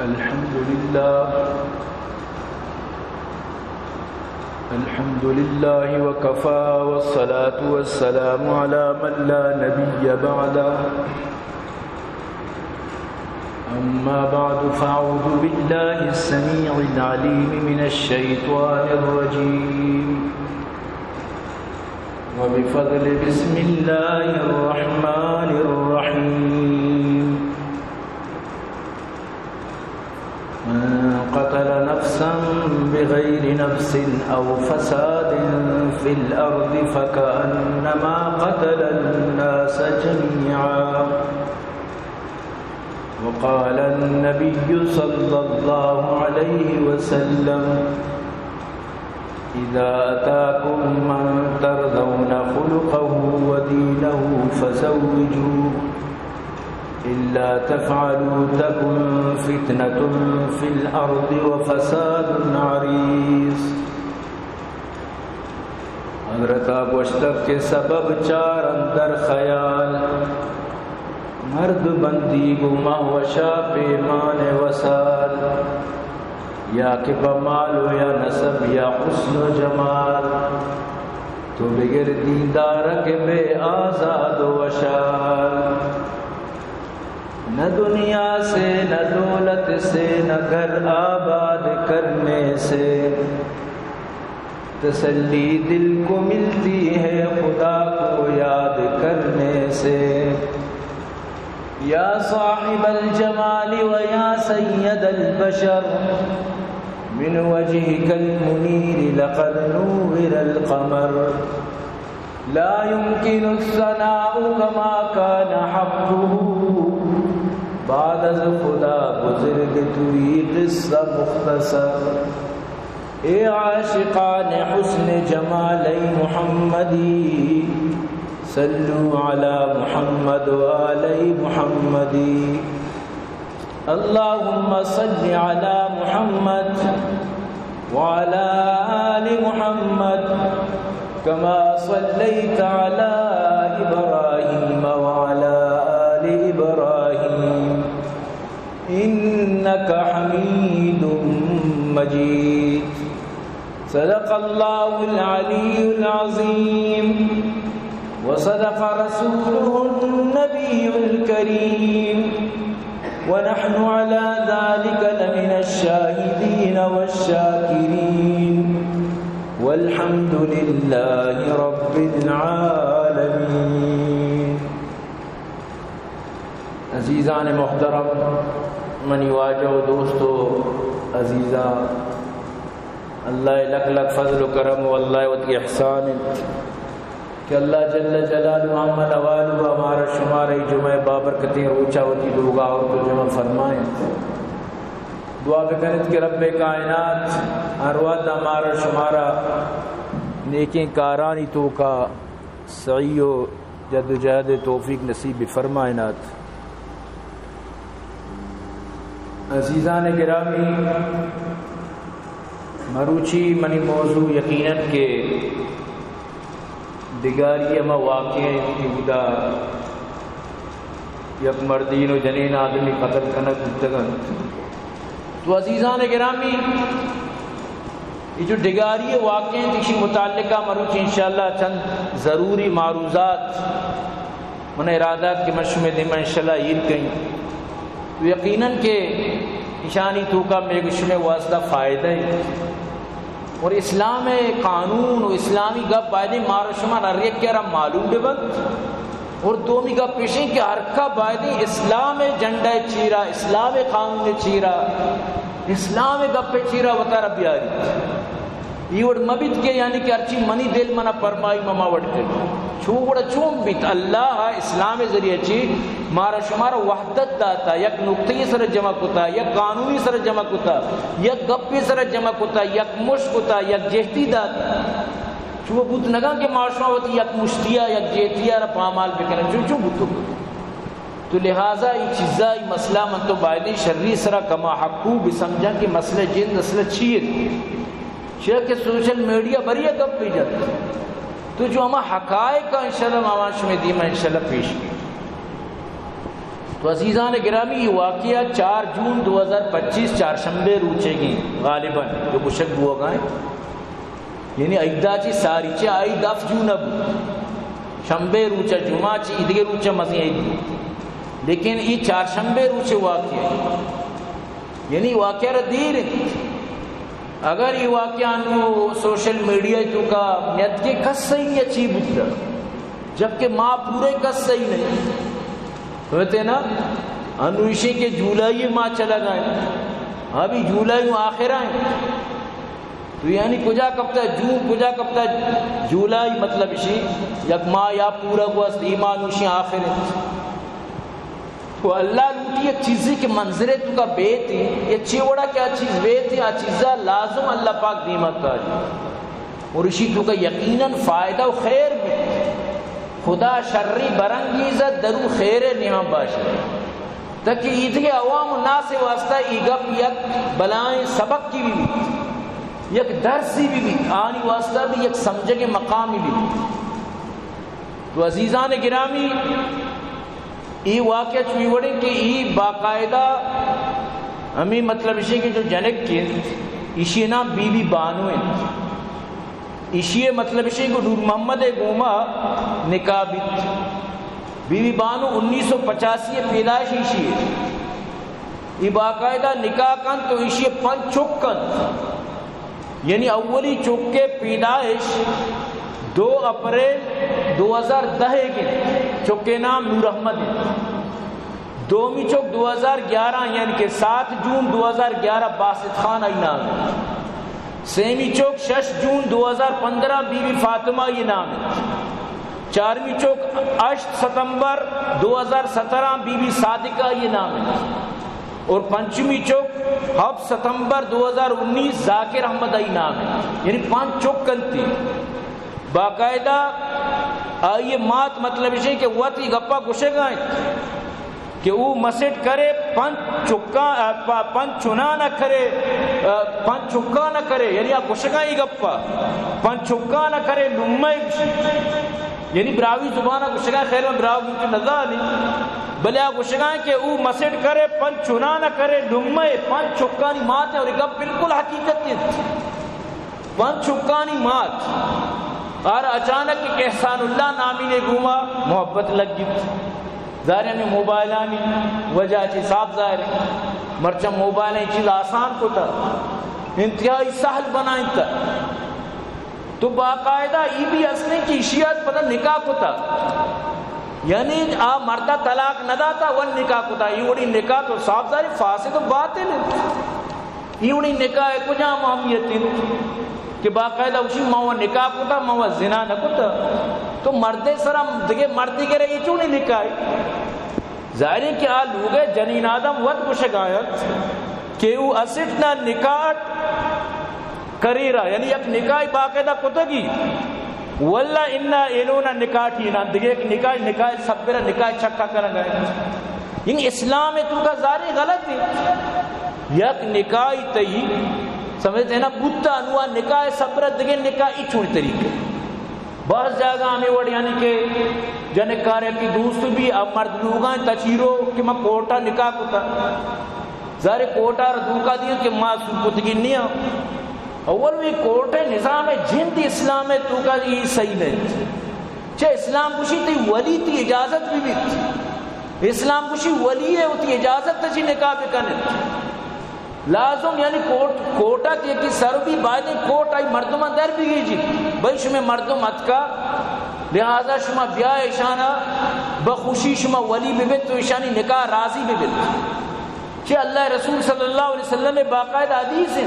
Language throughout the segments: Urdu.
الحمد لله وكفى والصلاة والسلام على من لا نبي بعده أما بعد فأعوذ بالله السميع العليم من الشيطان الرجيم وبفضل بسم الله الرحمن الرحيم من قتل نفسا بغير نفس أو فساد في الأرض فكأنما قتل الناس جميعا وقال النبي صلى الله عليه وسلم إذا أتاكم من ترضون خلقه ودينه فزوجوه إلا تفعلوا تكن فتنة في الأرض وفساد عريض. حضرت اشتق کے سبب چار اندر خیال مرد بندی گما وشا پیمان وسال یا کہ بمال و یا نسب یا حسن و جمال تو بغیر دیندار کے بے آزاد و وشال. نہ دنیا سے نہ دولت سے نہ گھر آباد کرنے سے تسلی دل کو ملتی ہے خدا کو یاد کرنے سے. یا صاحب الجمال و یا سید البشر من وجهك المنير لقد نور القمر لا يمكن الثناء كما كان حقه بعد از خدا بزرگ توی قصہ مختصر. اے عاشقان حسن جمالی محمدی صلو علی محمد و آلی محمدی. اللہم صل علی محمد وعلى آل محمد كما صليت على إبراهيم وعلى آل إبراهيم إنك حميد مجيد. صدق الله العلي العظيم وصدق رسوله النبي الكريم ونحن على ذلك لمن الشاهدين والشاكرين والحمد لله رب العالمين. عزیزان محترم، منی واجہ و دوستو عزیزہ، اللہ لک لک فضل و کرم و اللہ وتی احسان کہ اللہ جل جلالہ محمد والو ہمارا شمار جمعہ بابرکتیں اونچا ہوتی لوگا اور تو جمع فرمائیں. دعا بکنت کہ رب کائنات ارواح ہمارا شمارا نیکیں کارانی تو کا سعی و جد و جہد توفیق نصیب فرمائنات. عزیزان گرامی، مروچی منی موضوع یقیناً کہ دگاری اما واقع بودا یک مردین و جنین آدمی قتل کنک گفتگن. تو عزیزان گرامی، یہ جو ڈگاری واقع ہیں اسی متعلقہ مروچی انشاءاللہ چند ضروری معروضات من ارادات کے مشمع دیما انشاءاللہ عید گئیں. تو یقیناً کہ نشانی تو کا میگشن واسطہ فائدہ ہے اور اسلام قانون و اسلامی گپ بائدی مارو شما نریک کے رہا معلوم بے بند اور دومی گپ پیشیں کہ ہرکا بائدی اسلام جنڈا چیرا، اسلام قانون چیرا، اسلام گپ چیرا وطا ربی آری یہ وڑ مبید کے یعنی کہ ہرچی منی دل منا پرمائی مما وڑ کے چون وڑا چون بیت اللہ اسلام ذریعہ چی مارا شمارا وحدت داتا، یک نقطی سر جمع کتا، یک قانونی سر جمع کتا، یک گپی سر جمع کتا، یک مشک کتا، یک جہتی داتا. چون بوت نگا کہ معاشمہ ہوتی یک مشتیا یک جہتیا را پامال بکنے چون بوتو. تو لہذا یہ چیزا یہ مسئلہ من تو بائدی شرری سرا کما حقو بسمجھا کہ مسئلہ جن اصل چیئے شیئر کہ سوشل میڈیا بری گپ پی جاتا. تو جو ہما حقائق کا انشاءاللہ مامانش میں دیما انشاءاللہ پیش کی. تو عزیزان گرامی یہ واقعہ 4 جون 2025 چہارشنبے روچے گی غالباً جو مشک ہوا گائیں یعنی ایدا چی ساری چی آئی 10 جون اب شنبے روچہ جمعہ چی ادھے روچہ مزید عید لیکن یہ چہارشنبے روچے واقعہ یعنی واقعہ را دیر اگر یہ واقعہ انو سوشل میڈیا تو کا نیت کے کس صحیح نہیں اچھی بکتا جبکہ ماں پورے کس صحیح نہیں کہتے نا انوشی کے جولائی ماں چلا گئے ابھی جولائی میں آخر آئیں تو یعنی کجا کبتا جون کجا کبتا جولائی مطلب اسی یک ماہ یا پورا کو است ایمان اسی آخر تو اللہ لوٹی ایک چیزی کے منظرے تو کا بیت ہی یہ چیوڑا کیا چیز بیت ہی آ چیزہ لازم اللہ پاک دیمت کاری اور اسی تو کا یقیناً فائدہ و خیر بھی خدا شرری برنگیزت درو خیر نعم باشد تاکہ عید کے عوام الناس سے واسطہ ایگپ یک بلائیں سبق کی بھی یک درسی بھی آنی واسطہ بھی یک سمجھے کے مقامی بھی تو عزیزان گرامی ای واقعہ چوئی وڑے کہ ای باقاعدہ ہمیں مطلب اسی کہ جو جنک کے اسی نام بی بی بانو ہیں اسی مطلب اسی کو نور محمد گوما نکاح بیت بی بی بانو 1985 پیدائش اسی ہے ای باقاعدہ نکاح کن تو اسی 5 چکن یعنی اولی چک کے پیدائش 2 اپریل 2010 کے چکے نام نور احمد دومی چوک 2011 یعنی کہ 7 جون 2011 باسط خان آئی نام ہے semi Chowk 6 June 2015 be be Fatima یہ نام ہے چارمی چوک 8 ستمبر 2017 بی بی صادقہ یہ نام ہے اور پنچمی چوک 7 ستمبر 2019 ذاکر احمد آئی نام ہے یعنی 5 چوک کنتی باقاعدہ آئیے مات مطلب اسے کہ وہ تی گپا گشے گائیں کہ وہ مسٹ کرے پنچ چنا نہ کرے پنچ چکا نہ کرے یعنی آپ گشے گائیں گپا پنچ چکا نہ کرے لمائی یعنی براوی زبانہ گشے گائیں خیر میں براوی کی نظر آلی بلے آپ گشے گائیں کہ وہ مسٹ کرے پنچ چنا نہ کرے لمائی پنچ چکانی مات ہے اور گپ بالکل حقیقت ہے پنچ چکانی مات اور اچانک احسان اللہ نامی نے گھوما محبت لگ گئی ظاہر میں موبائلانی وجہ چی صاحب ظاہر ہے مرچہ موبائلیں چیز آسان کو تھا انتہائی سہل بنائیں تھا تو باقاعدہ ای بھی اصلیں کی اشیات پتہ نکاح کو تھا یعنی مردہ طلاق نہ داتا ون نکاح کو تھا یہ وڑی نکاح تو صاحب ظاہر فاسد و باطل ہے یہ وڑی نکاح ہے کجا محمیت کہ باقاعدہ اسی ماں نکاح کو تھا ماں زنا نہ کو تھا تو مردے سرا دگے مردی کے رہے یہ چوں نہیں نکاح ظاہر ہے کہ لوگ جنین آدم ود کو شکایت کہ وہ اسٹ نہ نکاح کری رہا یعنی ایک نکاح باقاعدہ کو تھا گی واللہ انہا انہونا نکاح ٹھینا دگے ایک نکاح سب برا نکاح چکا کرن گئے یعنی اسلام تو کا ظاہر غلط ہے یک نکاح تئی سمجھتے ہیں نا بودتا انواع نکاح سبرت دگے نکاح اچھوڑی طریقے بعض جگہ ہمیں وڑ یعنی کہ جنکارے کی دوست بھی اب مرد لوگاں تچیرو کہ میں کوٹا نکاح کو تھا ظاہر کوٹا ردوکا دیا کہ ماں سلپتگی نہیں اول بھی کوٹے نظام جن دی اسلام ہے تو کا یہ صحیح نہیں چھے اسلام کشی تی ولی تی اجازت بھی بھی اسلام کشی ولی ہے وہ تی اجازت تجھی نکاح بکنے لازم یعنی کوٹا کی ایک سر بھی باید کوٹ آئی مردمہ در بھی گئی جی بھئی شما مردم اتکا لہذا شما بیاہ اشانہ بخوشی شما ولی ببت تو اشانی نکاح راضی ببت کہ اللہ رسول صلی اللہ علیہ وسلم میں باقاعدہ حدیث ہے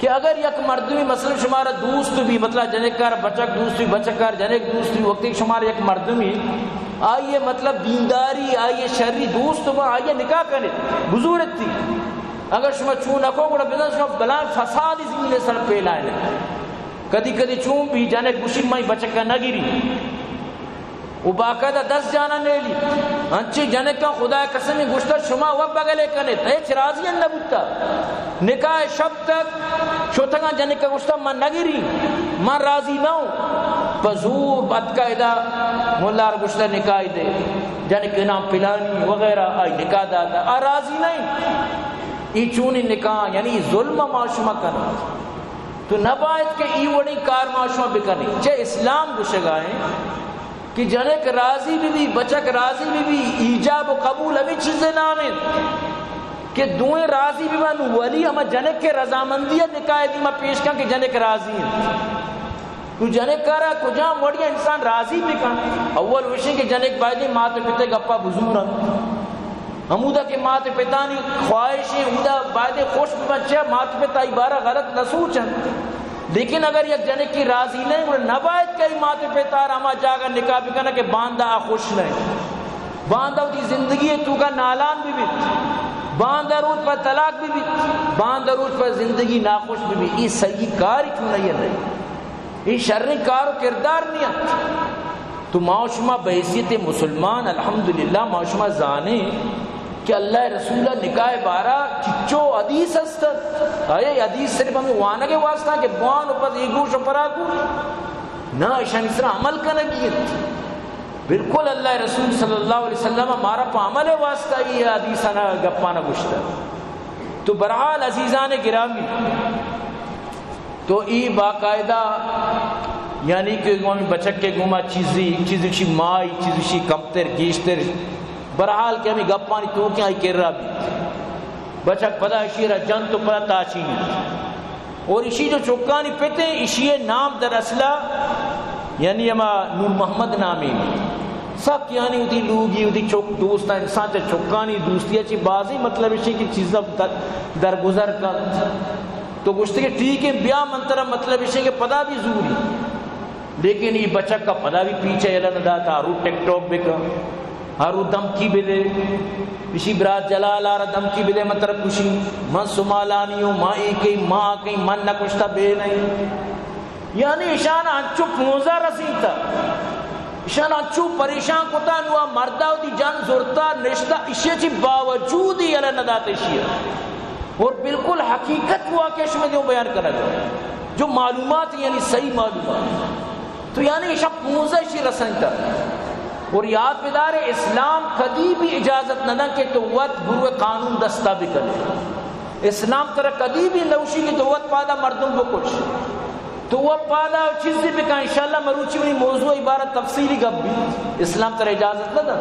کہ اگر یک مردمی مثلا شمارا دوست بھی مطلب جنکار بچک دوست بھی بچکار جنک دوست بھی وقتی شمارا یک مردمی آئیے مطلب دینداری آئیے شرعی دوست با آئیے نکاح کرنے بزورت تھی اگر شما چون نکو گوڑا بزن شما بلان فسادی زمین سر پیلائے لے کدی کدی چون بھی جنک بشی مائی بچکا نگیری وہ باقاعدہ 10 جانا نہیں لی انچی جنکا خدا قسمی گشتہ شما وقت بگلے کنے ایچ راضی نہ بودتا نکاح شب تک شوتگا جنکا گشتہ من نگیری من راضی نہ ہوں پزور بدقاعدہ ملار گشتہ نکاح دے جن کے نام پلانی وغیرہ آئی نکاح داتا راضی نہیں ای چونی نکاح یعنی ظلم معاشمہ کرنا تو نبایت کہ ای وڑی کار معاشمہ بکنی چاہے اسلام گشگائیں کہ جنک راضی بھی بچک راضی بھی ایجاب و قبول ہمیں چیزیں نامیں کہ دوئیں راضی بھی بنو ولی ہمیں جنک کے رضامندیہ نکاح دیما پیش کن کہ جنک راضی ہیں تو جنک کرا کجا وڑیا انسان راضی بھی کن اول وشیں کہ جنک بائدی مات پتے گپا بزورا ہمودہ کے مات پتانی خواہشیں ہمودہ بائدی خوش بچہ مات پتا عبارہ غلط نہ سوچن لیکن اگر یک جنک کی راضی نہیں وہ نبایت کئی مات پتا راما جاگا نکاح بھی کنا کہ باندہ خوش نہیں باندہ دی زندگی تو کا نالان بھی باندہ روز پر طلاق بھی باندہ روز پر زندگی ناخوش بھی یہ صحیح کاری کیوں نہیں ہے یہ شرعی کار و کردار نہیں تو معاشمہ بحیثیت مسلمان الحمدللہ معاشمہ زانے کہ اللہ رسولہ نکاح بارہ چچو حدیث ہستت آئے حدیث صرف ہمیں وانا کے واسطہ کہ بوان اوپر ایگوش و پراکو نا اشان اس طرح عمل کا نگیت بالکل اللہ رسول صلی اللہ علیہ وسلم ہمارا پا عمل واسطہ یہ حدیثانا گپانا گشتا تو برحال عزیزان گرامی تو ای باقاعدہ یعنی کہ بچک کے گوما چیزی مائی چیزی کمتر گیشتر برحال کہ ہمیں گپانی تو کیا ہی کر رہا بھی بچک پدا اشیرہ جن تو پدا تاچینی اور اسی جو چکانی پیتے اسی نام در اصلہ یعنی ہما نور محمد نامی سب یعنی ہوتی لوگی ہوتی چک دوستا انسان چا چکانی دوستی اچھی بازی مطلب اسی کی چیزیں درگزر کا تو گوشتے کہ ٹھیک ہے بیا منترہ مطلب اسی کہ پدا بھی زوری لیکن یہ بچک کا پدا بھی پیچھے اعلان دا تھا ہارو ٹک ٹاک بکا ہارو دمکی بلے اسی برات جلال آرہ دمکی بلے مطلب کشی من سمالانیوں ماں ایکی ماں کئی من نہ کشتا بے نہیں یعنی اشانہ انچو پونزہ رسیم تھا اشانہ انچو پریشان کتا نوا مردہ دی جان زورتا نشتا اسی چی باوجود ہی اعلان دا تشیئے اور بالکل حقیقت ہوا کہ اس میں دیوں بیان کرنا جائے جو معلومات یعنی صحیح معلومات تو یعنی اشان پونزہ اسی رسیم تھا اور یاد بدار اسلام کدی بھی اجازت نہ کہ تو وقت بروے قانون دستہ بھی کرے اسلام طرح کدی بھی نوشی کی تو وقت پادا مردم کو کچھ تو وہ پادا چیزیں بھی کہا انشاءاللہ مروچی میں موضوع عبارت تفصیلی گب بھی اسلام طرح اجازت نہ دا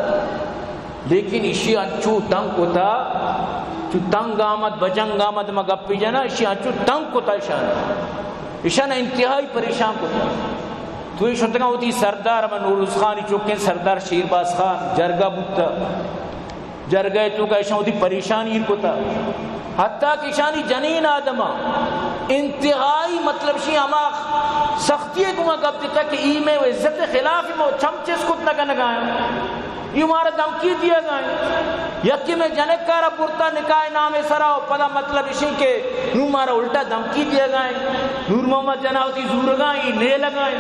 لیکن اسی انچو تنگ ہوتا چو تنگ آمد بجنگ آمد ما گپ پی جانا اسی انچو تنگ ہوتا اشان انتہائی پریشان ہوتا تو یہ شنتگاں ہوتی سردار اما نوروز خانی چوکیں سردار شیرباز خان جرگہ بودتا جرگہ تو کا اشان ہوتی پریشانی کو تا حتیٰ کہ اشانی جنین آدمہ انتہائی مطلب شی اما سختی ہے کما گب دیتا کہ ای میں وہ عزت خلافی میں چمچے سکت نہ نگایا یہ ہمارا دمکی دیا گئے یکی میں جنک کارا پورتا نکاح نام سراؤ پدا مطلب اسی کہ نور مارا الٹا دمکی دیا گئے نور محمد جناوتی زور گائیں لے لگائیں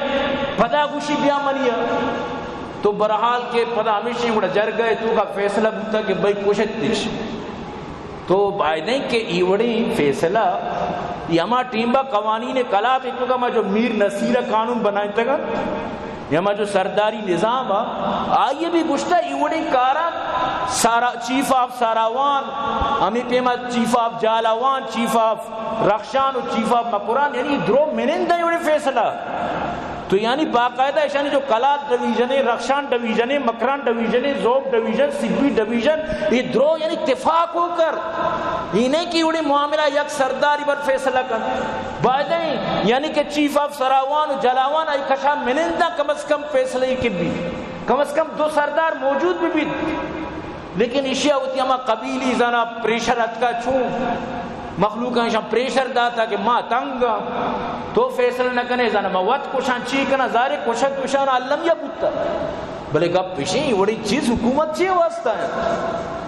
پدا گوشی بیا منیا تو برحال کے پدا ہمیشہ بڑا جر گئے تو کا فیصلہ بوتا کہ بھائی کوشت دیش تو بائدیں کہ ایوڑی فیصلہ یہ ہما ٹیمبا قوانین کلات ایک تو کا جو میر نصیرہ قانون بنائیں تگا یہ ہما جو سرداری نظام آئیے بھی گشتہ ایوڑی کارا چیف آف ساراوان ہمیں پیما chief of Jhalawan chief of Rakhshan و چیف آف مکران یعنی درو منندہ ایوڑی فیصلہ تو یعنی باقاعدہ اشانی جو Kalat division Rakhshan division Makran division Zhob division سگوی ڈویژن یہ درو یعنی اتفاق ہو کر یہ نہیں کہ انہیں معاملہ یک سرداری پر فیصلہ کر بعدیں یعنی کہ چیف آف سراوان و جلاوان آئی کشا منندہ کم از کم فیصلہ کی بھی کم از کم دو سردار موجود بھی لیکن اشیاء ہوتی ہما قبیلی زنا پریشر اتکا چون مخلوق ہیں پریشر داتا کہ ماں تنگا تو فیصلہ نہ کنے زنا موت کوشان چی کنا زارے کوشک کوشان علم یا بوتا بلے گا پیشیں وڑی چیز حکومت چی واسطہ ہے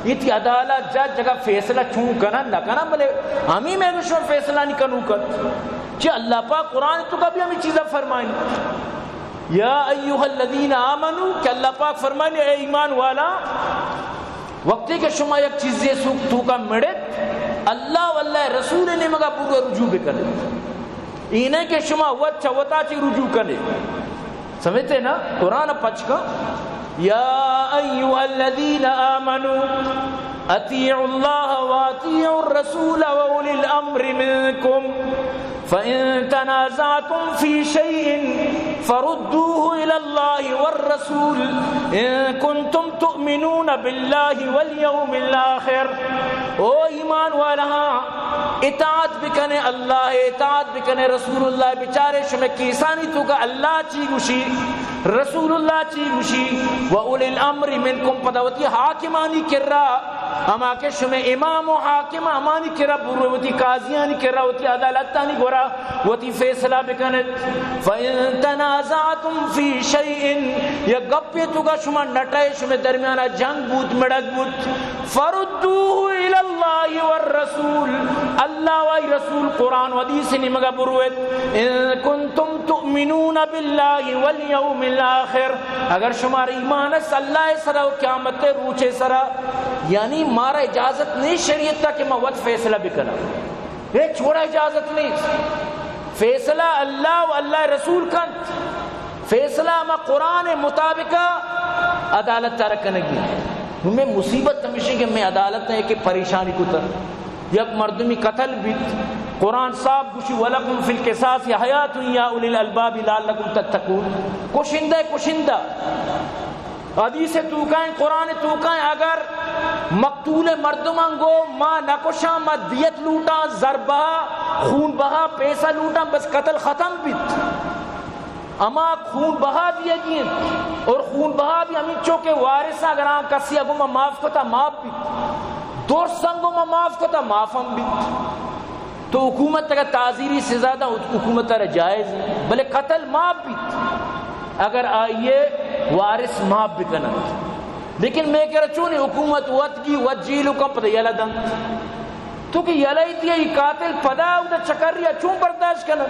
یہ تھی عدالت جج جگہ فیصلہ چون کنا نہ کنا بلے ہمیں میں گوشوں فیصلہ نہیں کنو کر چی اللہ پاک قرآن تو کبھی ہمیں چیزیں فرمائیں یا ایوہ الذین آمنو کہ اللہ پاک فرمائیں اے ایمان والا وقتی کہ شما یک چیزیں سوک تو کا مڑت اللہ واللہ رسول نے مگا پورا رجوع بکنے انہیں کہ شما وچا وطا چی رجوع کنے سمجھتے نا قرآن پچ کا یا ایھا الذین آمنوا اطیعوا اللہ واطیعوا الرسول واولی الامر منکم فإن تنازعتم في شيء فردوه إلى الله والرسول إن كنتم تؤمنون بالله واليوم الآخر. او ایمان والا اطاعت بکنے اللہ اطاعت بکنے رسول اللہ بیچارے شمع کیسانی تو کا اللہ چی گوشی رسول اللہ چی گوشی وَأُولِي الْأَمْرِ مِنْكُمْ پدوتی حاکمانی کر رہا اما کہ شمع امام و حاکم امانی کر رہا بروتی قاضیانی کر رہا ہوتی عدالتانی گورا ہوتی فیصلہ بکنے فَإِن تَنَازَعْتُمْ فِي شَيْءٍ یا گپی تو کا شمع نٹائے شمع درمیانہ جنگ بوت مڑک بوت فَرُدُّوهُ إِلَى اللَّهِ وَالرَّسُولِ اللہ و رسول قرآن و حدیث نمگا بروت ان کنتم تؤمنون باللہ والیوم الآخر اگر شمار ایمان ہے اللہ سرا و قیامت روچے سرا یعنی مارا اجازت نہیں شریعت تا کہ میں وقت فیصلہ بھی کرا یہ چھوڑا اجازت نہیں فیصلہ اللہ و اللہ رسول کا فیصلہ میں قرآن مطابقہ عدالت تارکنے گیا ہمیں مصیبت تمشی کہ میں عدالت ہے کہ پریشانی کو تر یک مردمی قتل بیت قرآن صاحب کشی وَلَكُمْ فِي الْقِصَاصِ حَيَاتٌ يَا أُولِي الْأَلْبَابِ لَعَلَّكُمْ تَتَّقُونَ کشندہ کشندہ حدیث توکائیں قرآن توکائیں اگر مقتول مردمان گو ماں نکشاں ماں دیت لوٹاں ضربہ خون بہا پیسہ لوٹاں بس قتل ختم بیت اما خون بہا دیا گئے اور خون بہا بھی ہمیں چوکے وارثہ اگر آن کسی اگو میں معاف کتا معاف بیت دور سنگو میں معاف کتا معاف ہم بیت تو حکومت تک تعزیری سے زیادہ حکومت تک جائز ہے بلے قتل معاف بیت اگر آئیے وارث معاف بھی کنا لیکن میں کہہ رہا چونی حکومت وطگی وجیلو کم پتہ یلا دن تو کہ یلائی دیا یہ قاتل پدا ہوتا چکر رہا چون برداشت کنا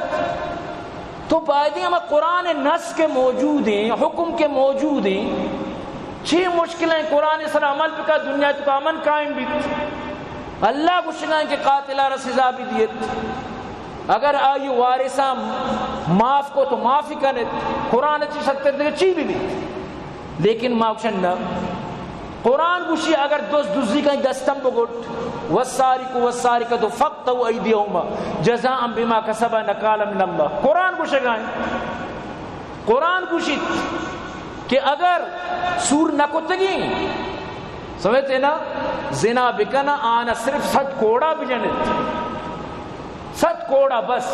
تو پائدی ہمیں قرآن نص کے موجود ہیں حکم کے موجود ہیں چھ مشکلیں قرآن سر عمل پہ کا دنیا تو کا امن قائم بھی اللہ کو شنائیں کہ قاتلہ رسیزہ بھی دیت اگر آئی وارثہ معاف کو تو معافی کرنے قرآن اچھی ستر دے چی بھی لیکن معاف شنہ قرآن گوشی اگر دوست دوزی کہیں دستم بگوٹ والسارق فقطعوا ایدیہما جزاء بما کسبا نکالا من اللہ قرآن گوشے گائیں قرآن گوشی کہ اگر سور نکتگی سمجھتے نا زنا بکنا آنا صرف 7 کوڑا بجنت 7 کوڑا بس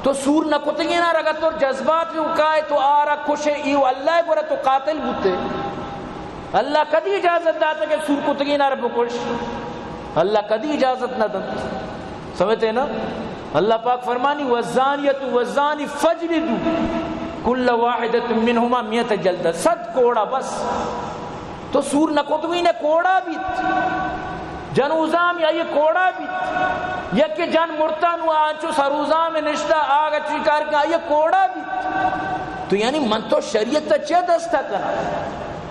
تو سور نکتگی نہ رگا تو جذبات بھی اکائے تو آرہ کشے ایو اللہ گورا تو قاتل بوتے اللہ کدی اجازت داتا کہ سور کتگی نہ رب کش اللہ کدی اجازت نہ دن سمجھتے نا اللہ پاک فرمانی والزانیت والزانی فجلدو کل واحدت منہما 100 جلدہ 100 کوڑا بس تو سور نکتگی نے کوڑا بیت جنوزام یا یہ کوڑا بیت یا کہ جن مرتن و آنچو سروزام نشتہ آگا چکار کا یہ کوڑا بیت تو یعنی من تو شریعت تا چہ دستا کرا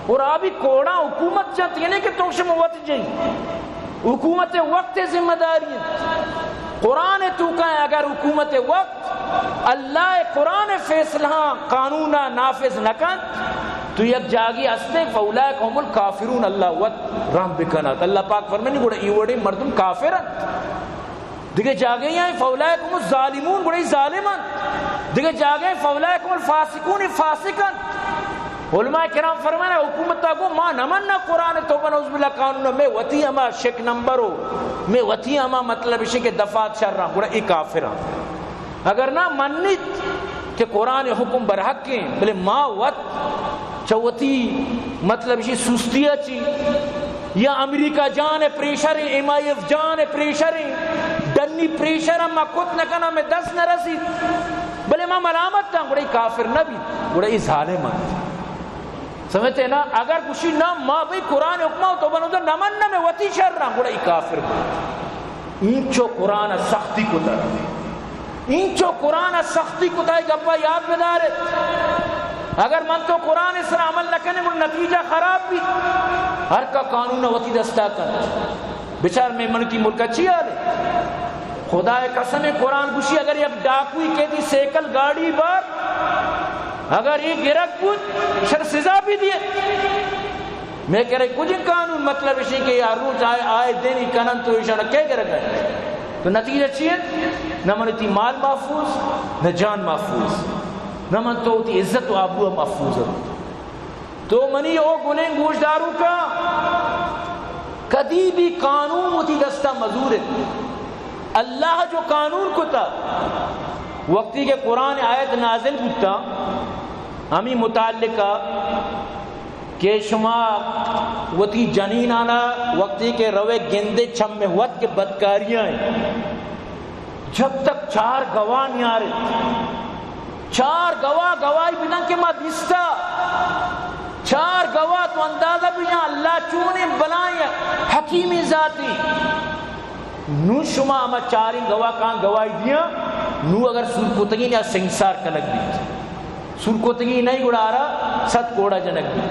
اور آبی کوڑا حکومت چاہتی ہے نہیں کہ تنگش موت جائیں حکومت وقت ذمہ داری ہے قرآن تو کہیں اگر حکومت وقت اللہ قرآن فیصلہ قانونہ نافذ نہ کن تو یک جاگی استے فاولائک هم الکافرون اللہ وقت رحم بکنات اللہ پاک فرمانی گوڑا ایوڑے مردم کافرن دیکھے جاگے ہیں فاولائک هم الظالمون گوڑا ظالمان دیکھے جاگے ہیں فاولائک هم الفاسقون فاسقن علماء کرام فرمانا حکومت کو ماں نمنا قرآن توبہ نعوذ باللہ قانون میں وطی اما شک نمبر ہو میں وطی اما مطلب اسی کے دفعات شر رہا گوڑا ای کافران اگر نہ منیت کہ قرآن حکم برحق ہیں بلے ماں وط چوتی مطلب اسی سستیا چی یا امریکہ جان پریشر ہیں MIF جان پریشر ہیں ڈنی پریشر ہم کت نہ کنا میں 10 نہ رسید بلے ماں ملامت تھا گوڑا ای کافر نہ بھی گوڑا ای ظالمان سمجھتے ہیں نا اگر کچھ نہ ماں بھئی قرآن حکمہ تو بنو تو نمن نہ میں وطی شر رہا گوڑا ای کافر انچو قرآن سختی کو در انچو قرآن سختی کو دائی گپا یاد بدارے اگر من تو قرآن اس طرح عمل نہ کرنے گوڑا نتیجہ خراب بھی ہر کا قانون وطی دستا کر بچار میں من کی ملکہ چیا رہے خدا قسم قرآن گوشی اگر یک ڈاکوی کے دی سیکل گاڑی بار اگر یہ گرک بود شر سزا بھی دیے میں کہہ رہے کچھ قانون مطلب اسی کہ ہر روز آئے دینی کنن تو اشارہ کیا گرک ہے تو نتیجہ چیئے نہ منتی مال محفوظ نہ جان محفوظ نہ من تو ہوتی عزت و آبرو محفوظ تو منی او گنیں گوشداروں کا کدی بھی قانون ہوتی دستہ مزور ہے اللہ جو قانون کو تھا وقتی کے قرآن آیت نازل ہوتا ہمیں متعلقہ کہ شما وتی جنین آنا وقتی کے روے گندے چھم میں وقت کے بدکاریاں ہیں جب تک 4 گواہ نہیں آ رہے 4 گواہ گواہی بنا کے ماں دستا 4 گواہ تو اندازہ بھی یہاں اللہ چونے بلائیں حکیمی ذاتی نو شما اما 4 گواہ کہاں گواہی دیا نو اگر سرکوتگی یا سنگسار کنک دی سرکوتگی نہیں گڑا رہا 7 کوڑا جنک دی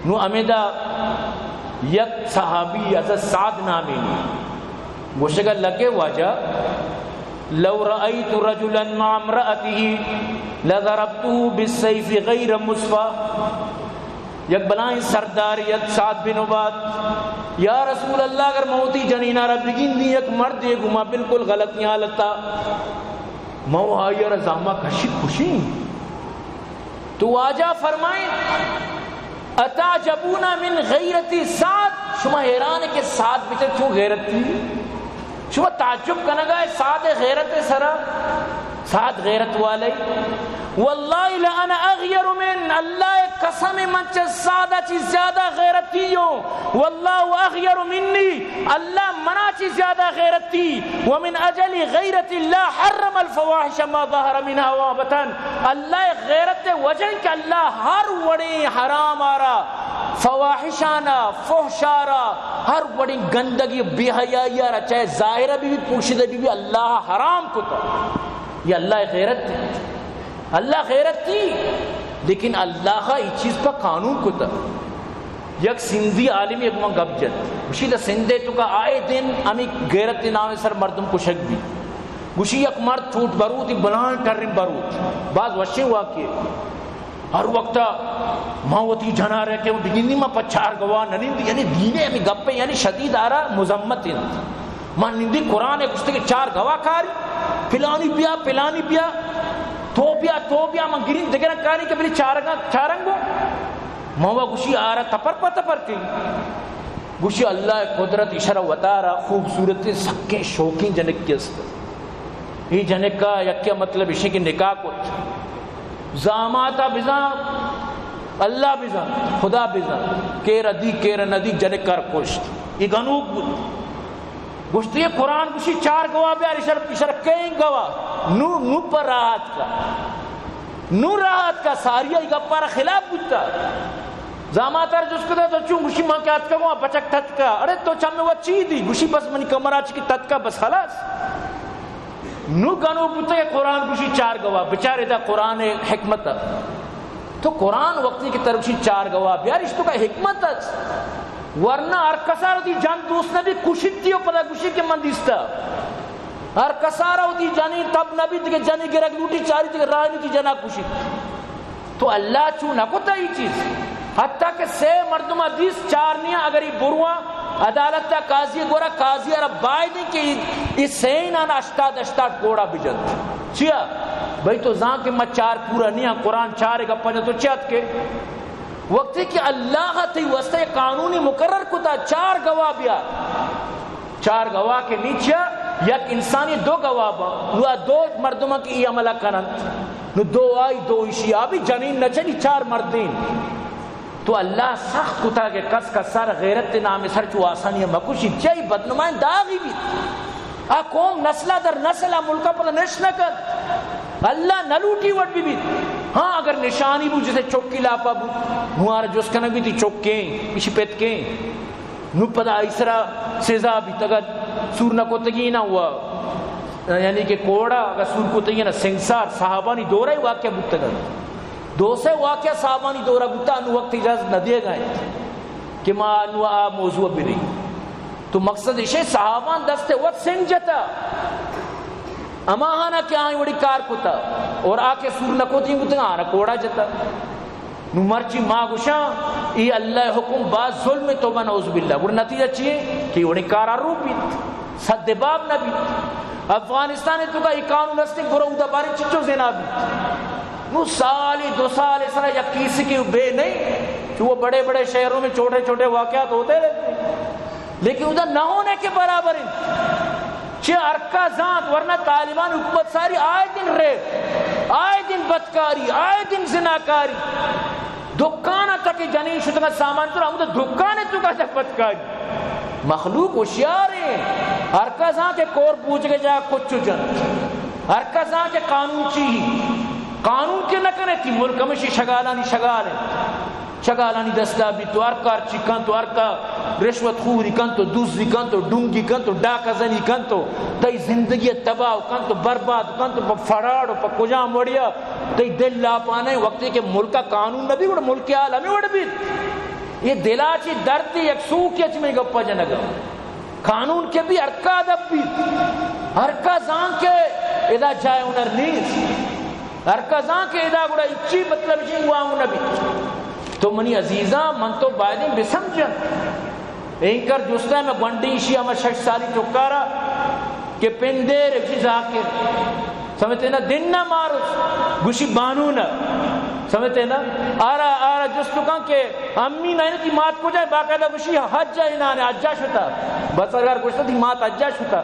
نو امیدہ یک صحابی از سعد نامی وہ شکل لگے واجہ لو رأيت رجلا مع امرأته لضربته بالسيف غير مصفى یک بلائیں سرداریت سعد بن عباد یا رسول اللہ اگر موتی جنینہ رب بگین دی یک مرد یہ گما بالکل غلط نہیں حالتا مو آئی رزامہ کشی خوشی تو آجا فرمائیں اتعجبون من غیرتی سعد شما حیران ہے کہ سعد بچے کیوں غیرت تھی شما تعجب کنگا ہے سعد غیرت سرا سعد غیرت والے واللہ لأنا اغیر من اللہ قسم من چا سعدہ چی زیادہ غیرتی ہوں واللہ اغیر منی اللہ منا چی زیادہ غیرتی ومن اجل غیرت اللہ حرم الفواحش ما ظہر منها وابتن اللہ غیرت وجہ کہ اللہ ہر وڑی حرام آرا فواحشانا فحشارا ہر بڑی گندگی بے حیائی آرا چاہے ظاہرہ بھی پوشیدہ بھی اللہ حرام کو تھا یہ اللہ غیرت تھی اللہ غیرت تھی لیکن اللہ کا یہ چیز پر قانون کو تھا یک سندھی عالمی ایک من گب جد گوشی دا سندھے تو کا آئے دن ہمیں غیرت نام سر مردم کو شک بھی گوشی یک مرد ٹوٹ بروتی بلان ٹرم بروت بعض وشے ہوا کہ ہر وقت ماں ہوتی جھنا رہے کہ وہ بگندی ماں 4 گواہ ننندی یعنی دینے ہمیں گپے یعنی شدید آ رہا مذمت ماں نندی قرآن ہے کچھ کے 4 گواہ کاری پلانی پیا تو بیا ماں گرین دگرن کاری کہ بلی چارنگو ماں وہ گوشی آ رہا تپر کی گوشی اللہ قدرت اشارہ وطا رہا خوبصورت سکے شوقین جنک کے استر یہ جنک کا یکیا مطلب اسی کی نکاح کو زاماتا بزان اللہ بزان خدا بزان کیر ندی جنک کر کشت یہ گنوک بود گوشت یہ قرآن گوشی 4 گواہ بیار اشارہ کہیں گواہ نو پر راحت کا ساریا یہ گپارا خلاف بودتا زاماتر جس کو دا تو چون گوشی ماں کیا اتکا گوا بچک تتکا ارے تو چاہمیں وہ چی دی گوشی بس منی کمرہ چکی تتکا بس خلاص نو گنو بودتا یہ قرآن گوشی 4 گواہ بچارے دا قرآن حکمت تو قرآن وقتی کی طرف 4 گواہ بیار اس تو کا حکمت ورنہ ہر کسار ہوتی جان دوست نبی کشید تھی پدا کشی کے مندیستا ہر کسارہ ہوتی جانی تب نبی تھی کہ جانی گرک لوٹی چاری تھی کہ رانی تھی جنا کشید تو اللہ چونہ کو تا یہ چیز حتیٰ کہ 6 مردمہ 4 نیا اگر یہ بروہ عدالت تا قاضی گورا قاضی عرب بائی کہ اس سین آنا 88 گوڑا بجد چیا بھئی تو زان کے میں 4 پورا نیا قرآن 4 گا پنجا تو چیت کے وقتی کہ اللہ تی وسط قانونی مقرر کو تا 4 گواہ بیا 4 گواہ کے نیچے یک انسانی 2 گواہ با وہ 2 مردمہ کی ای عملہ کنند نو 2 آئی 2 اشی آبی جنین نہ چلی 4 مردین تو اللہ سخت کتا کہ کس کا سر غیرت نام سر چو آسانی مکوشی چاہی بدنمائن داغی بھی قوم نسلہ در نسلہ ملکہ پر نشنکت اللہ نلوٹی وٹ بھی ہاں اگر نشانی بھی جسے چوکی لاپا بھی نوار جس کنک بھی تھی چوکیں پیشی پیت کے نو پدا اسرا سزا بھی تگت سور نکو تگی نہ ہوا یعنی کہ کوڑا اگر سور کو تگی نہ سنگسار صحابانی دورہ ہی واقعہ بھی تگت 2 سے واقعہ صحابانی دورہ بتا انو وقت اجازت نہ دیے گئے کہ ماں انو موضوع بھی رہی تو مقصد اسے صحابان دستے وقت سنگ جتا اماہانا کیا آئیں وڑی کار کتا اور آکے سور نکوتی گتا آنا کوڑا جتا نو مرچی ماں گوشاں ای اللہ حکم باز ظلم توبہ نعوذ باللہ وہ نتیجہ چیئے کہ وڑی کارا رو بیت صد باب نہ بیت افغانستان تو کا ای قانون ہستے گرہ اودا بارے چچو زینا بیت نو سالی دو سال اس طرح یا کسی کی بے نہیں کہ وہ بڑے بڑے شہروں میں چھوٹے چھوٹے واقعات ہوتے رہتے لیکن ادھر نہ ہونے کے برابر ہیں چھے ارکا ذات ورنہ طالبان حکومت ساری آئے دن ریپ آئے دن بدکاری آئے دن زناکاری دکانہ تک جنین شدگا سامان تو رہا دکانے تو کا جب بدکاری مخلوق ہوشیار ہیں ارکا ذات کے کور پوچھ کے جا کچھ جن ارکا ذات کے قانون چیہی قانون کے نہ کرے تھی ملک ہمیشہ شگالانی شگال ہے شگالانی دستابی تو ارکار چکن تو ارکا رشوت خوری کن تو دوزی کن تو ڈونگی کن تو ڈاکہ زنی کن تو تی زندگی تباہ کن تو برباد کن تو پا فراڑ پا کجام وڑیا تی دل لا پانے وقتی کہ ملک کا قانون نبی وڑ ملک عالمی وڑ بیت یہ دلا چی درتی ایک سوکی اچ میں گپا جنگا قانون کے بھی ارکا دب بیت ارکا زان کے ادا جائے انر نیز ارکا زان کے ادا گوڑا اچھی مطلب چی ہوا ہوں نبی تو منی عزیزاں من تو بائدیں بسمجھن اینکر دوستا ہے میں گونڈی شی ہمیں 6 سالی چکارا کہ پندیر ایک چیز آکر سمجھتے نا دن نہ ماروس گوشی بانونا سمجھتے نا آرہ جستو کن کہ امی نائنہ تی مات کو جائے باقاعدہ گوشی حج جائے انہانے حجا شتا بس اگر گوشتا تی مات حجا شتا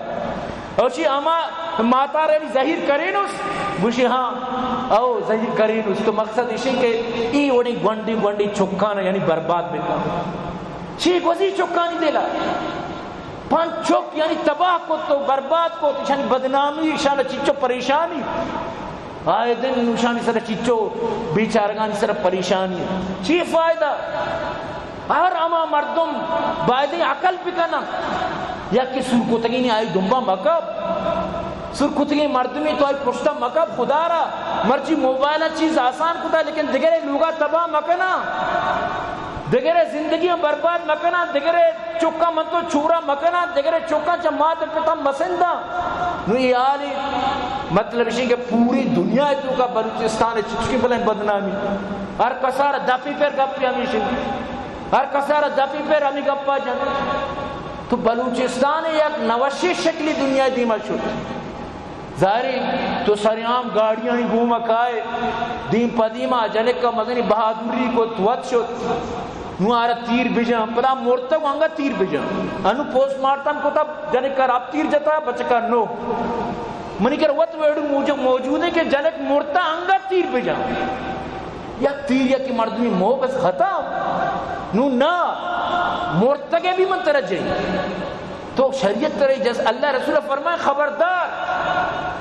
اور چی اما ماتا رہی ظاہر کرینوس گوشی ہاں او ظاہر کرینوس تو مقصد اسی کہ ای وڑی گونڈی چکانا یعنی برباد بکا چیک وزی چکانی دیلا پان چک یعنی تباہ کو تو برباد کو تو بدنامی شانہ چچو پریشانی آئے دن شانی سر چچو بیچارگانی سر پریشانی چی فائدہ ہر اما مردم بائدیں عقل پکنا یا کہ سرکتگی نہیں آئی دنبا مکب سرکتگی مردمی تو آئی پشتا مکب خدا را مرچی موبائل چیز آسان کتا لیکن دگرے لوگا تباہ مکنا دگرے زندگی برباد مکنا دگرے چکا من تو چورا مکنا دگرے چکا چمات پتا مسندہ نو یہ آلی مطلب اسی کہ پوری دنیا تو کا بلوچستان چچکی بلیں بدنامی ہر کسار دفی پر گپی ہمیشہ ہر کسار دفی پر ہمیں گپا جانا تو بلوچستان ایک نوشی شکلی دنیا دیمہ شد ظاہری تو سریام گاڑیاں ہی گھومک آئے دیم پدیمہ جنک کا مدنی بہادوری کو توت شد نو آرہ تیر بجام پدا مورتا کو انگا تیر بجام انو پوسٹ مارتم کو تب جنک کا راب تیر جتا بچکا نو منی کر وقت ویڈو موجود ہے کہ جنک مورتا انگا تیر بجام یا تیر یا کی مردمی مو بس ختم نو نا مورتا کے بھی من ترجی تو شریعت ترہی جیسے اللہ رسول فرمائے خبردار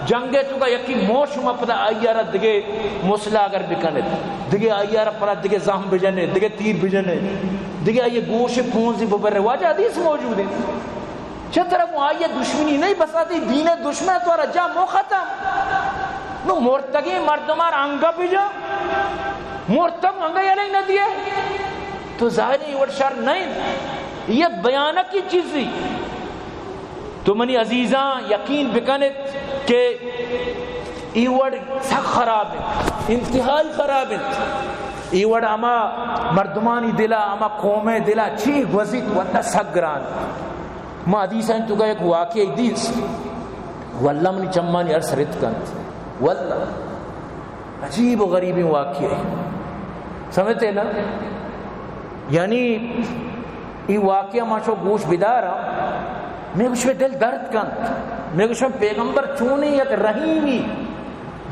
جنگے تو کا یکی موش ہما پدا آئیارہ دگے مسلح اگر بکنے دگے آئیارہ پدا دگے زہم بجنے دگے تیر بجنے دگے آئیے گوش پونزی ببرے واجہ حدیث موجود ہے چھترہ وہ آئیے دشمنی نہیں بساتی دین دشمن تو رجا مو ختم نو مرتگی مردمار انگا بجا مرتگ انگا یا نہیں نہ دیئے تو ظاہری یہ شر نہیں یہ بیانہ کی چیزی تو منی عزیزاں یقین بکنت کہ ایوڑ سخ خراب ہے انتہائی خراب ہے ایوڑ اما مردمانی دلا اما قوم دلا چیخ وزید ورنہ سخ گران ما حدیث ہیں تو کا ایک واقعی دیس واللہ منی چمانی عرص رت کنت واللہ عجیب و غریبی واقعی سمجھتے نا یعنی یہ واقعہ ماشو گوش بدارا میں کچھ میں دل درد کن میں کچھ میں پیغمبر چونی یک رحیمی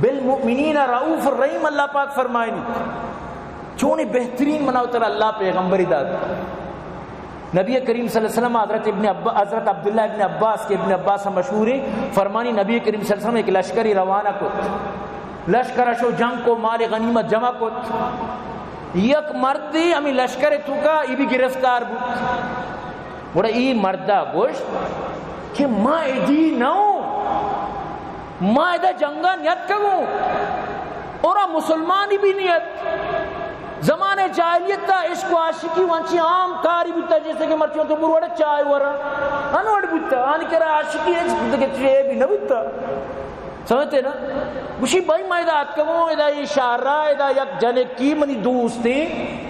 بالمؤمنین رعوف الرحیم اللہ پاک فرمائنی چونی بہترین مناو تر اللہ پیغمبری داد نبی کریم صلی اللہ علیہ وسلم حضرت عبداللہ ابن عباس کے ابن عباس مشہور ہیں فرمانی نبی کریم صلی اللہ علیہ وسلم ایک لشکری روانہ کو لشکرشو جنگ کو مال غنیمت جمع کو یک مردی ہمیں لشکر تو کا یہ بھی گرفتار بود بڑا ای مردہ گوشت کہ ماں ایدی ناؤ ماں ایدہ جنگا نیت کگوں اور مسلمانی بھی نیت زمان جاہلیت تا عشق و عاشقی وانچی عام کاری بیتا جیسے کہ مرچوں تو بروڑا چائے ورا انوڑ بیتا آنی کرا عاشقی عشق بیتا کہ چیئے بھی نہ بیتا سمجھتے نا گوشی بھائی میں ادات کمو ادا اشارہ ادا یک جنک کی منی دوستی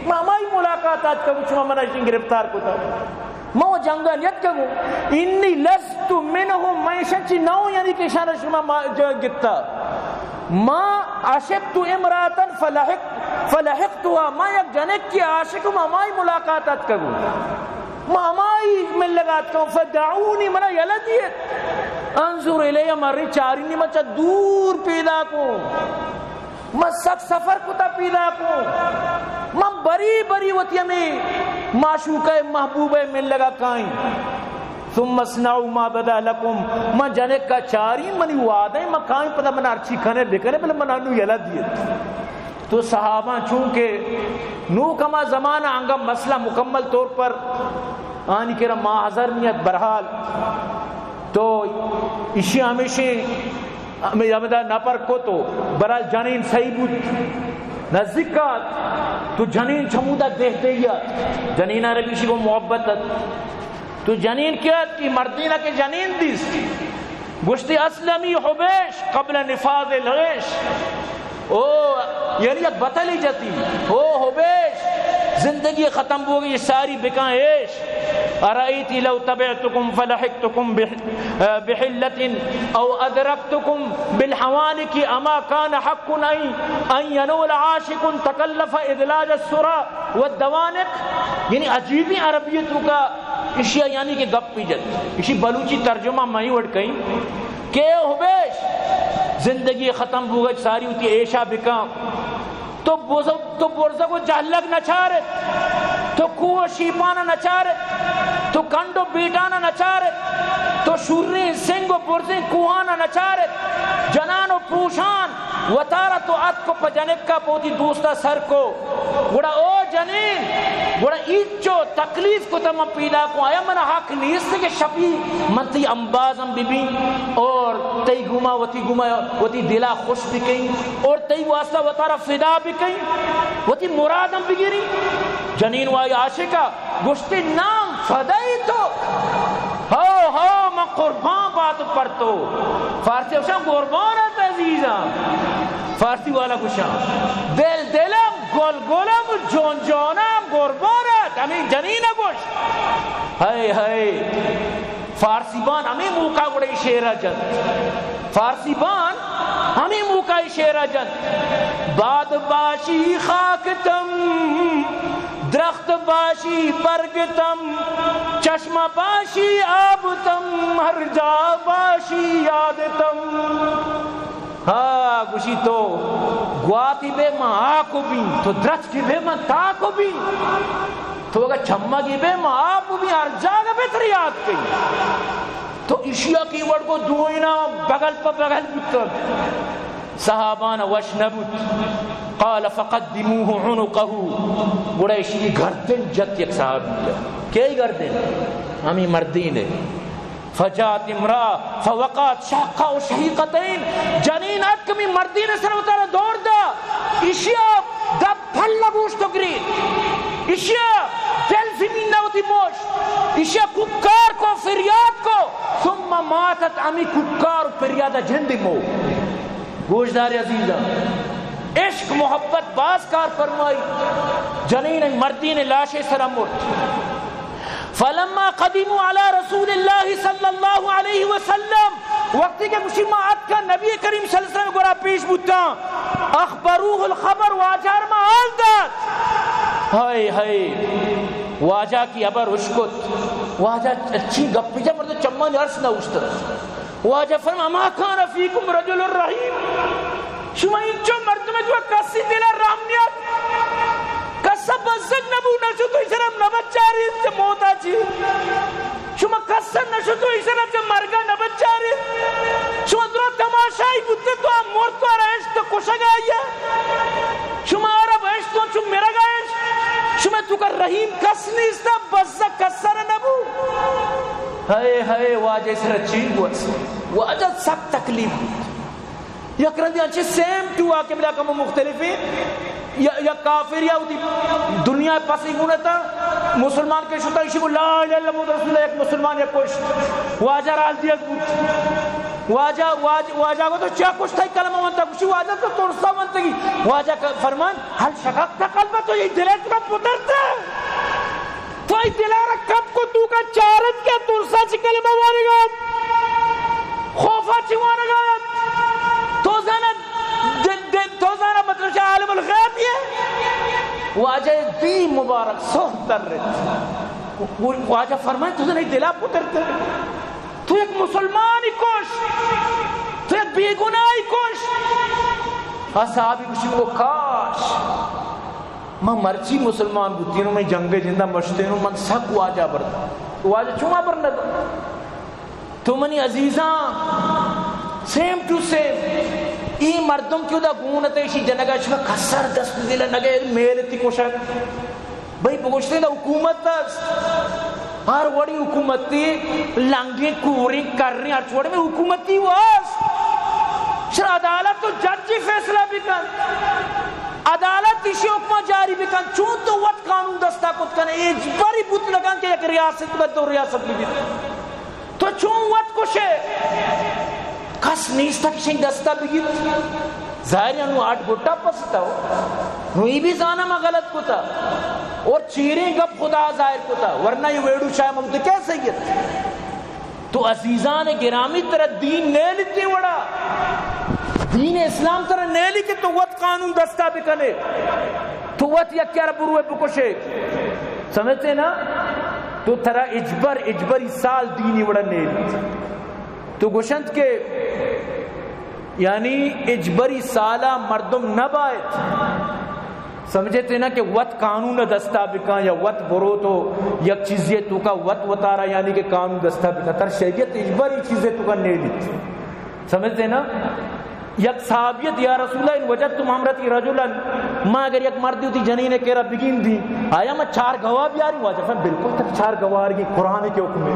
مامائی ملاقاتات کمو چما منہ اشن گرفتار کو تا مو جنگل یت کمو انی لست منہم میں شنچی نو یعنی کہ اشارہ شما جو گتا ما عاشقت امراتا فلحقتها ما یک جنک کی عاشق مامائی ملاقاتات کمو مامائی من لگات کمو فدعونی منہ یلدیت انظر الیہ مری چارینی مچا دور پیدا کو میں سک سفر کتا پیدا کو میں بری بری وطی میں معشوقہ محبوبہ من لگا کائیں ثم اسنعوا ما بدا لکم میں جنک کا چاری منی وعدہ میں کائیں پتا من ارچی کھنے بکنے بلے من انو یلا دیت تو صحابہ چونکہ نو کما زمانہ آنگا مسئلہ مکمل طور پر آنی کرا معذر نیت برحال تو اسی ہمیشہ یمدہ نپر کو تو برال جنین صحیح بود نزدیکات تو جنین چمودہ دیکھتے ہی جنین عربیشی کو محبت تو جنین کیا کہ مردینہ کے جنین دیس گشتی اسلمی حبیش قبل نفاذ الغیش او یعنی ایک بطلی جاتی او حبیش زندگی ختم ہو گئی ساری بکاں عیش ارائیتی لو تبعتکم فلحقتکم بحلت او ادرکتکم بالحوانک اما کان حق ان ینول عاشق تکلف ادلاج السرا والدوانق یعنی عجیبی عربیتوں کا اشیاء یعنی کہ گپ پیجت اسی بلوچی ترجمہ میں وڑ کہیں کہ حبیش زندگی ختم ہو گئی ساری ہوتی عیشہ بکاں تو برزہ کو جہلک نہ چھارت تو کوہ شیپانا نہ چھارت تو کنڈو بیٹانا نہ چھارت تو شوری سنگو برزیں کوہانا نہ چھارت جنان و پوشان وطارہ تو ات کو پجنک کا پوتی دوستا سر کو گوڑا او جنین گوڑا ایچو تکلیف کو تمام پیدا کو آیا منا حق نیست کہ شپی منتی انبازم بی اور تی گما وتی دلا خوش بکیں اور تی واسطہ وطارہ فدا بکیں وتی مرادم بگیری جنین وائی عاشقہ گشتی نام فدائی تو ہو میں قربان بات پر تو فارسی اوشا قربان ہے عزیزاں فارسی والا کشاں دل دلم گل گلم جون جونم قربان ہے ہمیں جنین گوش ہائے ہائے فارسی بان ہمیں موقع گوڑے شیرہ جن فارسی بان ہمیں موقع شیرہ جن باد باشی خاکتم درخت باشی برگتم چشمہ باشی آبتم ہر جا باشی یادتم ہاں گوشی تو گواتی بے ماں آکو بھی تو درخت کی بے ماں تاکو بھی تو اگر چھمہ کی بے ماں آکو بھی ہر جاگہ بے تر یاد کی تو اشیاء کی وڑ کو دوئینا بغل پا بغل بکر صحابان وشنبت قال فقدموه عنقه بڑا اسی گردن جت یک صحابی کئی گردن ہمیں مردین ہے فجات امرا فوقات شاقہ و شہیقتین جنین اکمی مردین سر اتارا دور دا اشیاء دب پھل لگوش تو گرید اشیاء دل زمین نوتی موش اشیاء ککار کو فریاد کو ثم ماتت امی ککار و فریاد جند مو گوشدار عزیزہ عشق محبت باز کار فرمائی جنین مردین لاش سرمت فلما قدموا على رسول الله صلی اللہ علیہ وسلم وقتی کہ مشیمات کا نبی کریم صلی اللہ علیہ وسلم گورا پیش بودتا اخبروه الخبر واجار ما آل داد ہائے ہائے واجہ کی ابر اشکت واجہ اچھی گپی جا مرد چمان عرص نہ اشتا واجہ فرما ما کان فیکم رجل الرحیم شما انچو مردمه جو کسی دل رحمیت کسا بزن نبو نشو تو اسرم نبچاری سے موتا چی شما کسا نشو تو اسرم سے مرگا نبچاری شما درو تماشائی بودتے تو ہم مرد تو رہش تو کشا گایا شما عرب رہش تو چو میرا گایش شما تو کا رحیم کس نیستا بزا کسا نبو ہائے ہائے واجہ سر چین گوز واجہ سب تکلیف بود یک رندی انچے سیم تو آکے ملا کم مختلف ہیں یا کافر یا دنیا پاسی گونتا مسلمان کے شتا اسی کو لا الہ الا محمد رسول اللہ ایک مسلمان یا کچھ واجہ رال دیا بود واجہ کو تو چاہ کچھ تھا کلمہ منتا کچھ واجہ تو ترسا منتا گی واجہ فرمان حل شققت قلبہ تو یہ دلیت کا پترتا تو یہ دلارہ کب کو تو کا چارت کیا ترسا چی کلمہ وارے گا خوفا چی وارے گا تو زانا مطلب شاہ عالم الغیب یہ واجہ دی مبارک سوہ تر رہت واجہ فرمائے تو زانا دلہ پترتا تو ایک مسلمانی کوش تو ایک بے گناہی کوش صحابی کچھ کو کاش میں مرچی مسلمان بودتینوں میں جنگ جندہ مشتینوں من سک واجہ بردا واجہ چوما برنا دا تو منی عزیزاں سیم ٹو سیم ای مردم کیوں دا گونتا اسی جنگا شما کسر دست دل نگے میلتی کوشک بھئی بگوشتے دا حکومت دست ہر وڑی حکومتی لنگی کوری کرنی ہر چھوڑے میں حکومتی واس شر عدالت تو ججی فیصلہ بکن عدالت تیشی حکمہ جاری بکن چون تو وقت قانون دستا کت کنے اجباری بوت لگن کہ ایک ریاست بد دو ریاست بگید تو چون وقت کشے کس نیستا کشیں دستا بگید ظاہر انو آٹھ گھٹا پستا ہو نوی بھی زانا میں غلط کتا اور چیریں گب خدا ظاہر کتا ورنہ یہ ویڈو شاہ ممتو کیسے یہ تو عزیزان گرامی طرح دین نیلتی وڑا دین اسلام طرح نیلی کہ تو وقت قانون دستا بکنے تو وقت یک کیا رب روئے بکشے سمجھتے نا تو طرح اجبری سال دینی وڑا نیلی تو گوشند کے یعنی اجبری سالہ مردم نبائت سمجھتے نا کہ وط قانون دستا بکا یا وط برو تو یک چیزیں تو کا وط وطارا یعنی کہ قانون دستا بکا تر شریعت اجبری چیزیں تو کا نیلی سمجھتے نا یک صحابیت یا رسول اللہ ان وجدتم امرتی رجلا ماں اگر یک مردی ہوتی جنین کہہ رہا بگین دی آیا میں 4 گواہ بھی آ رہی واجہ فرم بالکل تک 4 گواہ رہی قرآن کے حکم ہے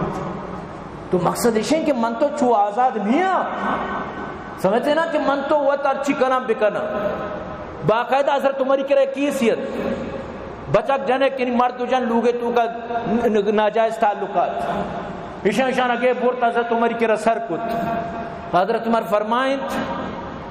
تو مقصد ہے کہ من تو چھو آزاد نہیں ہے سمجھتے نا کہ من تو وط اچھی کنا بکنا باقاعدہ حضرت عمر کی کیسیت بچک جنے کہ مرد جن لوگے تو کا ناجائز تعلقات اشان اگے بورت حضرت عمر کی سر کت حضرت عمر فرمائیں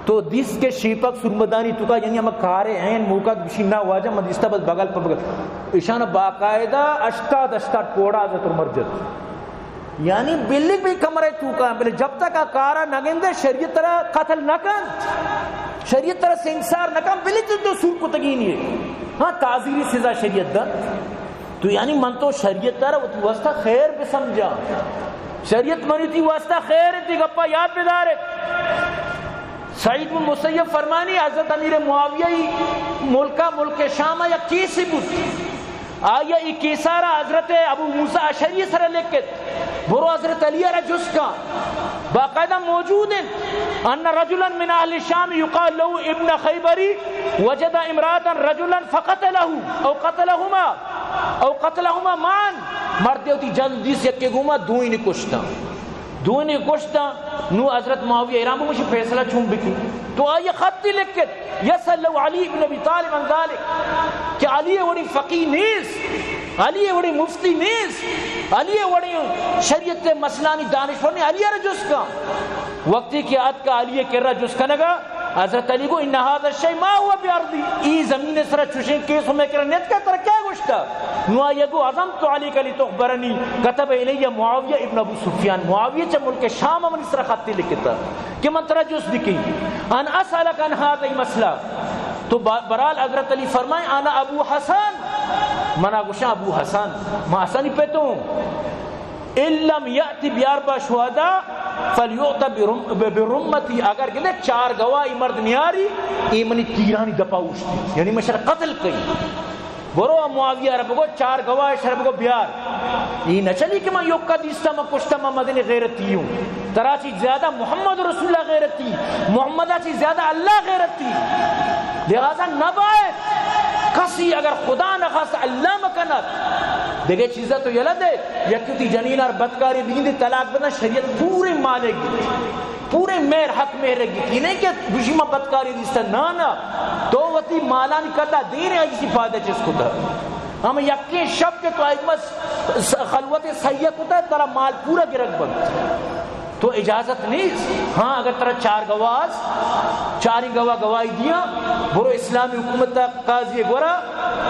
تو دیس کے شیپک سرمدانی تو کا یعنی ہم کارے ہیں موقع بشینہ ہوا جا مدیستہ بس بغل پر بغل اشان باقاعدہ اشتا کوڑا حضرت عمر جد یعنی بلی بھی کمرے چوکا ہے جب تک کارا نگندے شریعت طرح قتل نہ کن شریعت طرح سے انصار نہ کن بلی تو سور کو تگینی ہے ہاں تعزیری سزا شریعت دا تو یعنی من تو شریعت طرح واسطہ خیر بھی سمجھا شریعت منی تھی واسطہ خیر تھی گپا یاد بدارے سعید بن مسیب فرمانی حضرت امیر معاویہ ملک شام یا کیسی بود آیا ای کیسارا حضرت ابو موسیٰ اشعری سر لکت برو حضرت علی رجس کا باقاعدہ موجود ہیں ان رجلا من اہل الشام یقال له ابن خیبری وجد امراتا رجلا فقتله او قتلهما معا مرد ہوتی جلدی سے کہ گوما دوئی نے کشتا نو حضرت معاویہ ایرام مجھے فیصلہ چھوم بکی تو آئیے خطی لکت یسلو علی ابن ابی طالب عن ذالک کہ علی وڑی فقی نیس علی وڑی مفتی نیس علی وڑی شریعت مسلانی دانشور نہیں علی رجس کا وقتی کی آت کا علی کر رجس کا نگا حضرت علی کو انہا هذا الشيء ما هو بأرضی ای زمین سر چوشیں کیسوں میں کرا نیت کا تر کیا گوشتا نوا یگو عظمت علیک لتخبرنی کتب الی معاویہ ابن ابو سفیان معاویہ چا ملک شام من سر خطی لکتا کہ من ترجس بکی ان اسألک ان هذا مسئلہ تو برال حضرت علی فرمائے انا ابو حسن منا گوشا ابو حسن ما حسنی پیتوں ان لم یأتی بیاربا شہداء فلیعطا برمتی اگر کہتے 4 گواہی مرد نیاری ایمنی تیرانی دپاوشتی یعنی میں شرح قتل کئی برو معاویہ رب کو 4 گواہ شرب کو بیار یہ نہ چلی کہ میں یوکا دیستا میں کشتا میں مدنی غیرتی ہوں ترا چیز زیادہ محمد رسول اللہ غیرتی محمدہ چیز زیادہ اللہ غیرتی لہذا نبائے کسی اگر خدا نخواست اللہ مکنت دیکھے چیزیں تو یلد ہے یکتی جنین اور بدکاری دیندی طلاق بدنا شریعت پورے مانے گی پورے میر حق مہرے گی یہ نہیں کہ بشیمہ بدکاری دیستا نانا تو وطی مالانی کتا دین ہے جسی فائدہ چیز کتا ہم یقین شب کے تو آئیمس خلوت سیئے کتا ہے ترہ مال پورا گرک بند تو اجازت نہیں. ہاں اگر ترا چاری گواہ گواہی دیا برو اسلامی حکومت قاضی گورا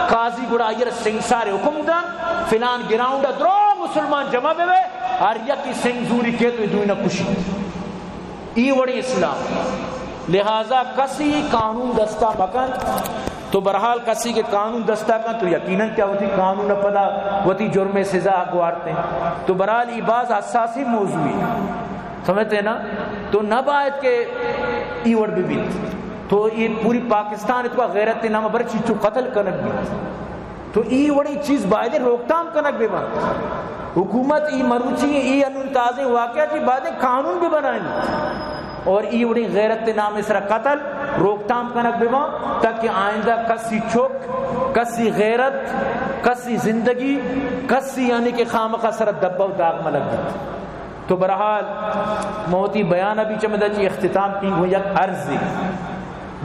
قاضی گوڑا ایر سنگ سارے حکم دا فلان گراؤنڈ درو مسلمان جمع بے ہر یکی سنگ زوری کے تو دوئی نہ کشی. ای وڑی اسلام. لہذا کسی قانون دستہ مکن تو برحال کسی کے قانون دستہ کن تو یقیناً کیا ہوتی قانون پدا ہوتی جرم سزا گوارتے ہیں. تو برحال ای باز اساسی موضوع ہے سمجھتے ہیں نا. تو نہ باید کہ ای وڑ بھی بیت تو یہ پوری پاکستان اتوا غیرت نام بر چیچو قتل کنک بیت تو ای وڑی چیز باید روکتام کنک بھی بند. حکومت ای مروچی ای انون تازے واقعہ چی باید قانون بھی بنائیں اور ای وڑی غیرت نام اسرا قتل روکتام کنک بھی بند تاکہ آئندہ کسی چک کسی غیرت کسی زندگی کسی یعنی کہ خامخا سر دبا و داغ ملک بیت. تو برحال موتی بیان ابھی چمدہ چی اختتام کی ہوئی یک عرضی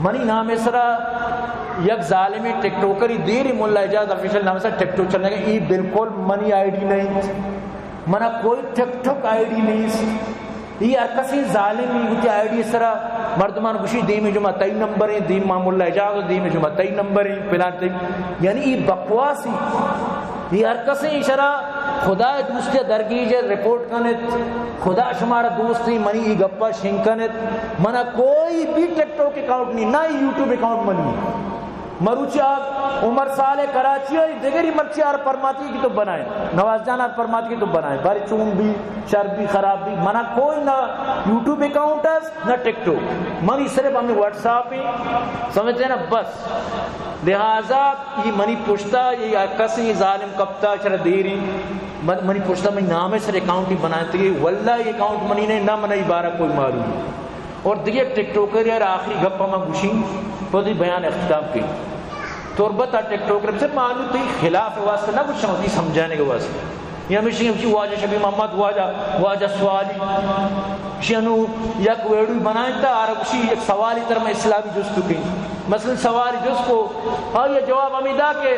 منی نام اسرا یک ظالمی ٹک ٹوکری دیر مولا اجاز افیشل نام سے ٹک ٹوک چلنے گا. یہ بالکل منی آئی ڈی نہیں منا کوئی ٹک ٹوک آئی ڈی نہیں. یہ کسی ظالمی ہوتی آئی ڈی اسرا مردمان گوشی دی میں جمعہ 23 نمبر ہیں دی مام اللہ اجاز دی میں جمعہ 23 نمبر ہیں پلان یعنی یہ بکواسی. یہ ہر کسی اشارہ خدا دوستے درگیج رپورٹ کنت خدا شمارا دوستی منی ای گپا شنکنت منا کوئی بھی ٹک ٹوک اکاؤنٹ نہیں نہ یوٹیوب اکاؤنٹ منی مروچی آپ عمر سالے کراچی اور دیگری مرچی آر پرماتی کی تو بنائیں نواز جان آر پرماتی کی تو بنائیں باری چون بھی شر بھی خراب بھی منا کوئی نہ یوٹیوب اکاؤنٹ ہے نہ ٹک ٹوک منی صرف ہمیں واٹس ایپ ہی سمجھتے ہیں نا بس. لہذا یہ منی پوچھتا یہ کسی ظالم کپتا چرا دیری منی پوچھتا میں نام سر اکاؤنٹ ہی بناتے گئے واللہ یہ اکاؤنٹ منی نے نہ منی بارہ کوئی معلوم. اور دیکھئے ٹک ٹوکر یار آخری گپا میں گوشیں بہت ہی بیان اختتام کی تو البتہ ٹک ٹوکر سے معلوم تو خلاف واسطہ نہ کچھ ہوتی سمجھانے کے واسطے. یہ ہمیشہ ہمشی واجہ شبی محمد واجہ سوالی شنو یک ویڈیو بنائیں تا آرکشی یک سوالی تر میں اسلامی جستو کی مثلا سوالی جس کو اور یہ جواب امیدہ کہ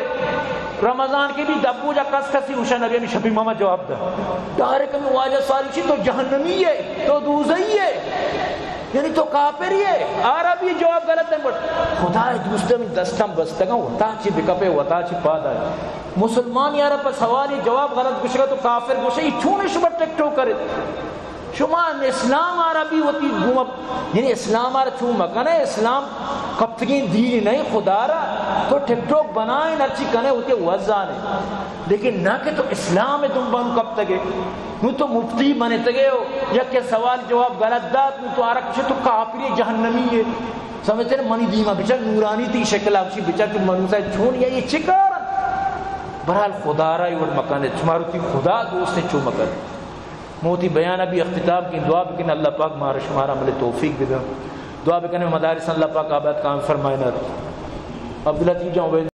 رمضان کے بھی دبو جا کس کسی ہوشا نبی یعنی شبی محمد جواب دا دارے کمی واجہ سوالی چی تو جہنمی ہے تو دوزئی ہے یعنی تو کافر ہی ہے. عربی جواب غلط ہے بٹ خدا دوسرے میں دستم بستگا وطا چی بکپے وطا چی پادا ہے. مسلمان یارا پر سوالی جواب غلط گشگا تو کافر گوشے یہ چھونے شبہ ٹک ٹوک کرے شما اسلام عربی ہوتی گوم یعنی اسلام عرب چھو مکن ہے اسلام کپتگین دین نہیں خدا رہا تو ٹک ٹوک بنائیں نرچی کنے ہوتے وزانے لیکن نہ کہ تو اسلام ہے تم بن کب تگے نو تو مفتی بنے تگے ہو یا کہ سوال جواب غلط دات نو تو آرہ کچھ تو کافری جہنمی ہے سمجھتے ہیں منی دیمہ بچہ نورانی تی شکل آپشی بچہ کی منوسہ چھون یا یہ چکار برحال خدا رہا یہ مکان ہے چمارو تی خدا دوست نے چو مکان موتی بیان ابھی اختتام کی دعا بکن اللہ پاک مہارا شمارا ملے توفیق دے دعا بکن مدارس اللہ پاک آباد کام فرمائنات عبداللہ تیجا